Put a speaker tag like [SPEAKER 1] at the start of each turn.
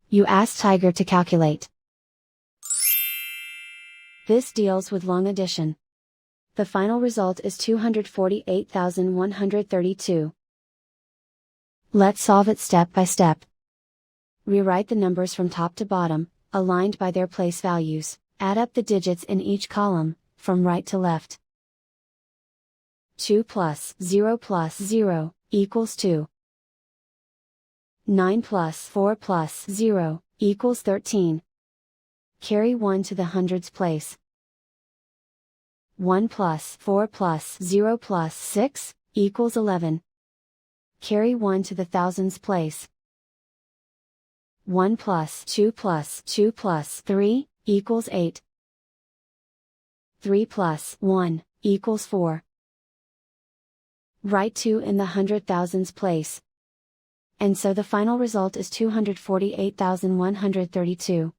[SPEAKER 1] You ask Tiger to calculate. This deals with long addition. The final result is 248,132. Let's solve it step by step. Rewrite the numbers from top to bottom, aligned by their place values. Add up the digits in each column, from right to left. 2 plus 0 plus 0 equals 2. 9 plus 4 plus 0 equals 13. Carry 1 to the hundreds place. 1 plus 4 plus 0 plus 6 equals 11. Carry 1 to the thousands place. 1 plus 2 plus 2 plus 3 equals 8. 3 plus 1 equals 4. Write 2 in the hundred thousands place. And so the final result is 248,132.